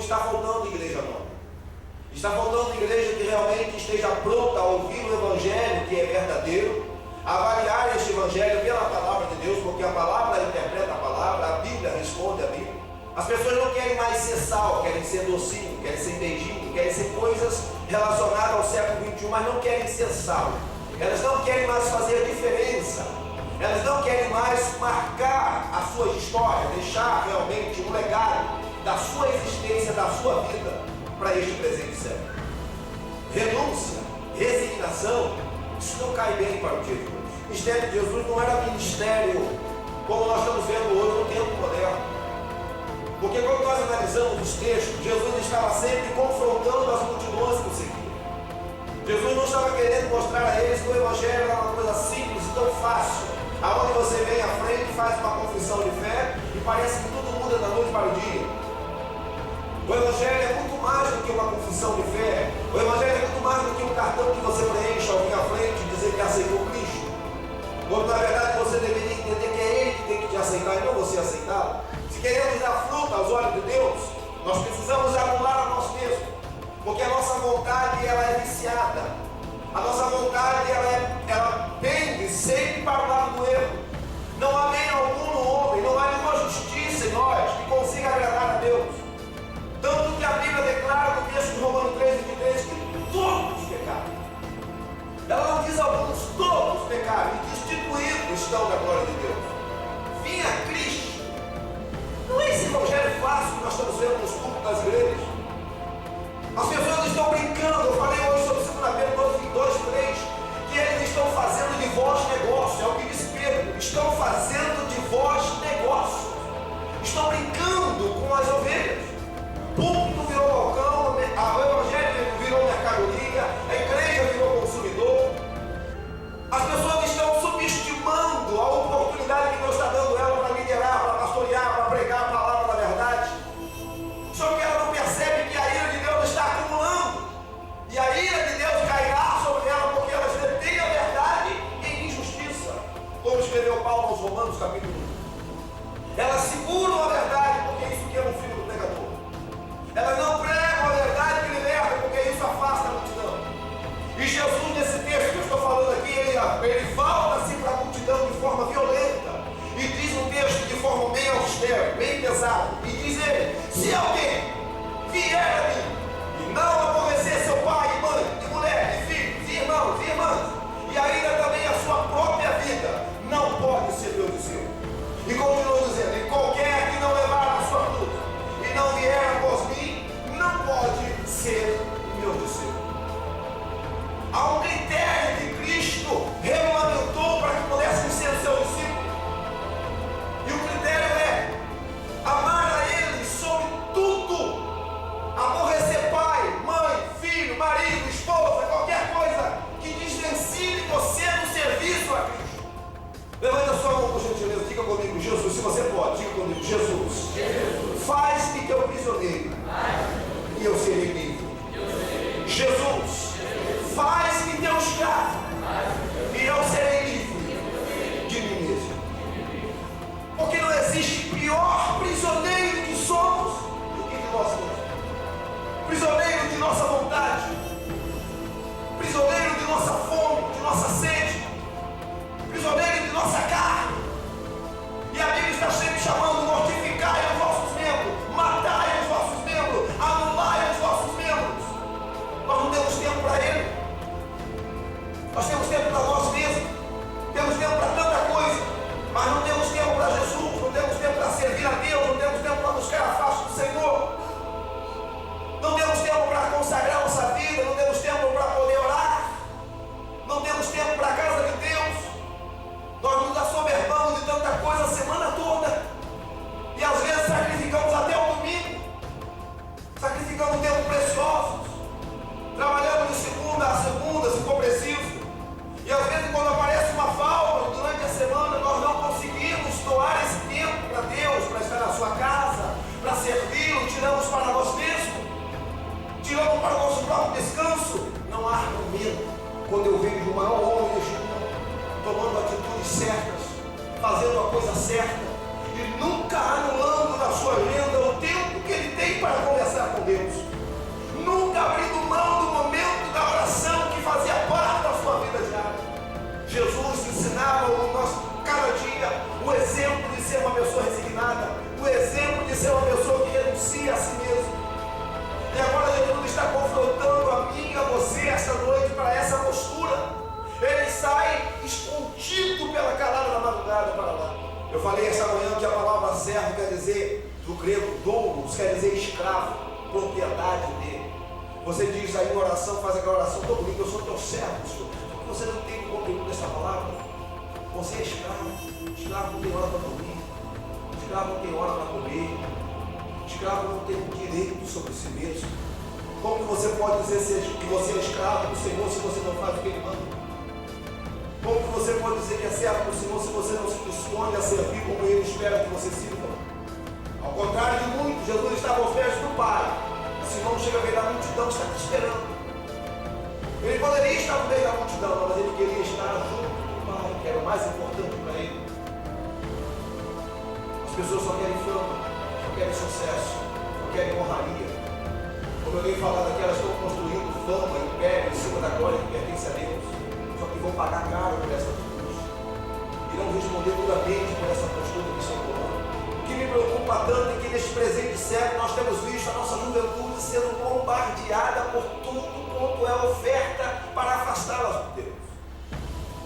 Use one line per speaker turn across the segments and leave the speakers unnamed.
está faltando igreja nova. Está faltando igreja que realmente esteja pronta a ouvir o Evangelho que é verdadeiro, a avaliar este Evangelho pela palavra de Deus, porque a palavra interpreta a palavra, a Bíblia responde a Bíblia. As pessoas não querem mais ser sal, querem ser docinho, querem ser beijinho, querem ser coisas relacionadas ao século XXI, mas não querem ser sal. Elas não querem mais fazer diferença. Elas não querem mais marcar a sua história, deixar realmente um legado da sua existência, da sua vida para este presente século. Renúncia, resignação, isso não cai bem para o dia de hoje. O ministério de Jesus não era ministério como nós estamos vendo hoje no tempo moderno. Porque quando nós analisamos os textos, Jesus estava sempre confrontando as multidões que o seguiam. Jesus não estava querendo mostrar a eles que o Evangelho era uma coisa simples e tão fácil, aonde você vem à frente e faz uma confissão de fé e parece que tudo muda da noite para o dia. O Evangelho é muito mais do que uma confissão de fé. O Evangelho é muito mais do que um cartão que você preenche ao vir à frente e dizer que aceitou Cristo. Quando na verdade você deveria entender que é Ele que tem que te aceitar e não você aceitá-lo. Se queremos dar fruta aos olhos de Deus, nós precisamos anular a nós mesmos, porque a nossa vontade ela é viciada. A nossa vontade ela pende sempre para o lado do erro. Não há bem algum no homem, não há nenhuma justiça em nós que consiga agradar a Deus. Tanto que a Bíblia declara no texto de Romanos 3:23 que todos pecaram. Ela não diz alguns, todos pecaram, e destituídos estão da glória de Deus. Vinha Cristo. Não é esse evangelho fácil que nós estamos vendo nos cultos das igrejas. As pessoas estão brincando. Eu falei hoje sobre 2 Pedro 2:3 que eles estão fazendo de vós negócio. É o que diz Pedro. Estão fazendo de vós negócio. Estão brincando com as ovelhas. O púlpito virou balcão, o evangelho virou mercadoria, a igreja virou consumidor. As pessoas estão subestimando a oportunidade que Deus está dando a ela para liderar, para pastorear, para pregar a palavra da verdade. Só que ela não percebe que a ira de Deus está acumulando. E a ira de Deus cairá sobre ela porque elas detêm a verdade em injustiça. Como escreveu Paulo aos Romanos, capítulo 1. Elas seguram a verdade porque isso que é um filho do pregador. Elas não pregam a verdade que liberta porque isso afasta a multidão. E Jesus, nesse texto que eu estou falando aqui, ele volta-se para a multidão de forma violenta. E diz um texto de forma bem austera, bem pesado. E diz ele: se alguém vier a mim e não aborrecer seu pai, mãe, e mulher, e filhos, e irmãos, e irmãs, e ainda também a sua própria vida, não pode ser meu discípulo. E continua dizendo: e qualquer que não levar a sua cruz e não vier após mim, não pode ser meu discípulo. Há um critério que Cristo regulamentou para que pudéssemos ser seus discípulos. E o critério é amar a Ele sobre tudo. Aborrecer pai, mãe, filho, marido, esposa, qualquer coisa que desvencilhe você do serviço a Cristo. Levanta a sua mão por gentileza, diga comigo: Jesus, se você pode, diga comigo: Jesus, faz-me teu prisioneiro e eu serei livre. Jesus, faz-me teu escravo e eu serei livre de mim mesmo. Porque não existe pior prisioneiro que somos do que de nós mesmos. Prisioneiro de nossa vontade, prisioneiro de nossa fome, de nossa sede, prisioneiro de nossa carne. E a Bíblia está sempre chamando: mortificai os vossos membros, matai os vossos membros, anulai os vossos membros. Nós não temos tempo para Ele. Nós temos tempo para nós mesmos. Temos tempo para tanta coisa, mas não temos tempo para Jesus. Não temos tempo para servir a Deus. Não temos tempo para buscar a face do Senhor. Não temos tempo para consagrar nossa vida. Não temos tempo para poder orar. Não temos tempo para a casa de Deus. Nós nos assoberbamos de tanta coisa a semana toda. E às vezes sacrificamos até o domingo. Sacrificamos tempo precioso. Trabalhamos de segunda a segunda, se for preciso. E às vezes, quando aparece uma falta durante a semana, nós não conseguimos doar esse tempo para Deus, para estar na sua casa, para servi-lo. Tiramos para nós mesmos, tiramos para o nosso próprio descanso. Não há argumento quando eu vejo o maior homem deste mundo tomando atitudes certas, fazendo a coisa certa e nunca anulando na sua agenda o tempo que ele tem nem para conversar com Deus, nunca abrindo mão do momento da oração que fazia parte da sua vida diária. Jesus ensinava o nosso cada dia o exemplo de ser uma pessoa resignada, o exemplo de ser uma pessoa que renuncia a si mesmo. E agora Jesus está confrontando a mim e a você esta noite para essa postura. Ele sai escondido pela calada da madrugada para lá. Eu falei esta manhã que a palavra servo quer dizer, do grego doulos, quer dizer escravo, propriedade dele. Você diz aí em oração, faz aquela oração, todo mundo, eu sou teu servo, Senhor. Só que você não tem o conteúdo dessa palavra. Você é escravo. Escravo não tem hora para dormir. Escravo não tem hora para comer. Escravo não tem direito sobre si mesmo. Como que você pode dizer que você é escravo do Senhor se você não faz o que Ele manda? Como que você pode dizer que é servo do Senhor se você não se dispõe a servir como Ele espera que você sirva? Ao contrário de muitos, Jesus estava aos pés do Pai. Simão chega a ver a multidão está te esperando. Ele poderia estar no meio da multidão, mas ele queria estar junto do Pai, que era o mais importante para ele. As pessoas só querem fama, só querem sucesso, só querem honraria. Como alguém falava que elas estão construindo fama, império em cima da glória que pertence a Deus. Só que vão pagar caro por essa atitude. Irão responder duramente por essa postura que estão tomando. O que me preocupa tanto é que neste presente século nós temos visto a nossa juventude sendo bombardeada por tudo quanto é oferta para afastá-las de Deus,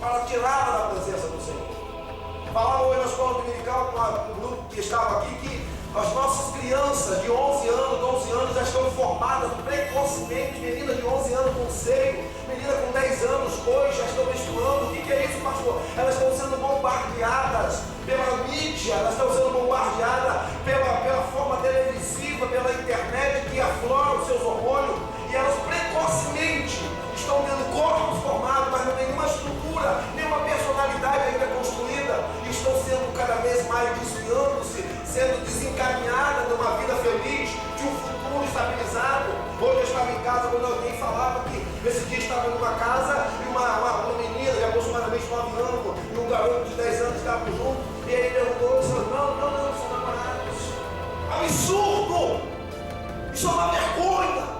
para tirá-la da presença do Senhor. Falava hoje na escola dominical com um grupo que estava aqui que as nossas crianças de 11 anos, 12 anos já estão formadas precocemente, meninas de 11 anos com seio, meninas com 10 anos hoje já estão menstruando. O que é isso, pastor? Elas estão sendo bombardeadas pela mídia, elas estão sendo bombardeadas pela forma televisiva, pela internet que aflora os seus hormônios, e elas precocemente estão tendo corpos formados, mas não tem nenhuma estrutura, nenhuma personalidade ainda construída, e estão sendo cada vez mais desviando-se, sendo desencaminhadas de uma vida feliz, de um futuro estabilizado. Hoje eu estava em casa quando alguém falava que esse dia estava numa casa e uma menina de aproximadamente 9 anos e um garoto de 10 anos estavam juntos, e ele perguntou, disse, não, são namorados. Absurdo! Isso é uma vergonha!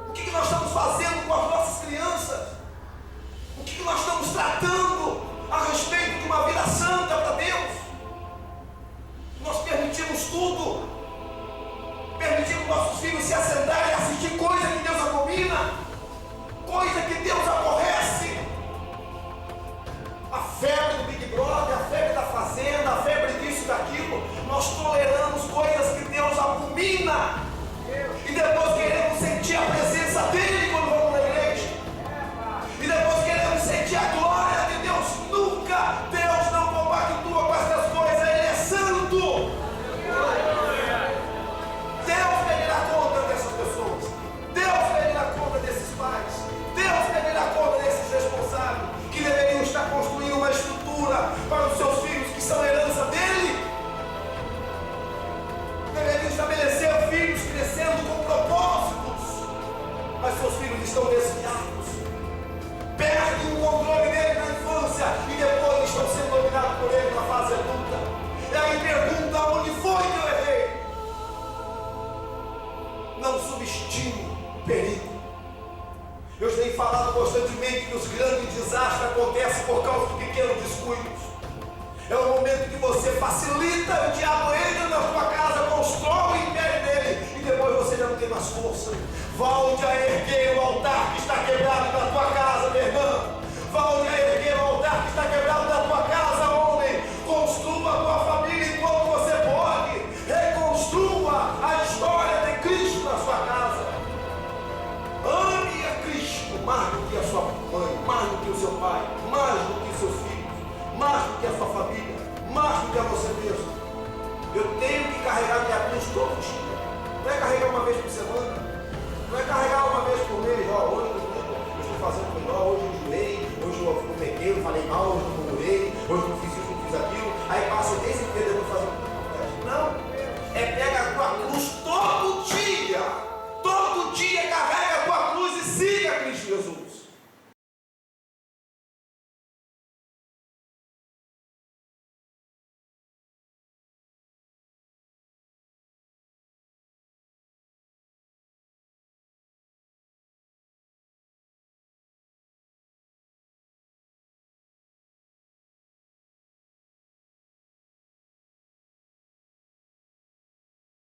O que nós estamos fazendo com as nossas crianças? O que nós estamos tratando a respeito de uma vida santa para Deus? Nós permitimos tudo. Permitimos nossos filhos se assentarem e assistir coisa que Deus abomina, coisa que Deus aborrece. A febre do Big Brother, a febre da fazenda, a febre disso e daquilo. Nós toleramos coisas que Deus abomina. E depois queremos sentir a presença dEle quando vamos na igreja. E depois queremos sentir a glória de Deus. Nunca Deus não compactua com essas coisas. Ele é santo. Deus pedirá conta dessas pessoas. Deus pedirá conta desses pais. Deus pedirá conta desses responsáveis que deveriam estar construindo uma estrutura para os seus filhos que são herança dEle. Deveriam estabelecer filhos crescendo com propósitos, mas seus filhos estão desviados, perdem o controle dele na infância e depois estão sendo dominados por ele na fase adulta. E aí pergunta, onde foi que eu errei? Não subestime o perigo. Eu tenho falado constantemente que os grandes desastres acontecem por causa de pequenos descuidos. É o momento que você facilita, o diabo entra na sua casa, constrói o império dele e depois você já não tem mais força. Volte a erguer o altar que está quebrado na tua casa, minha irmã. Volte a erguer o altar que está quebrado na tua casa, homem. Construa a tua família enquanto você pode. Reconstrua a história de Cristo na sua casa. Ame a Cristo mais do que a sua mãe, mais do que o seu pai, mais do que os seus filhos, mais do que a sua família, mais do que a você mesmo. Eu tenho que carregar minha cruz todo dia. Não é carregar uma vez por semana, não é carregar uma vez por mês. Hoje eu estou fazendo melhor, hoje eu enjoei, hoje eu peguei, eu falei mal, hoje eu murmurei, hoje eu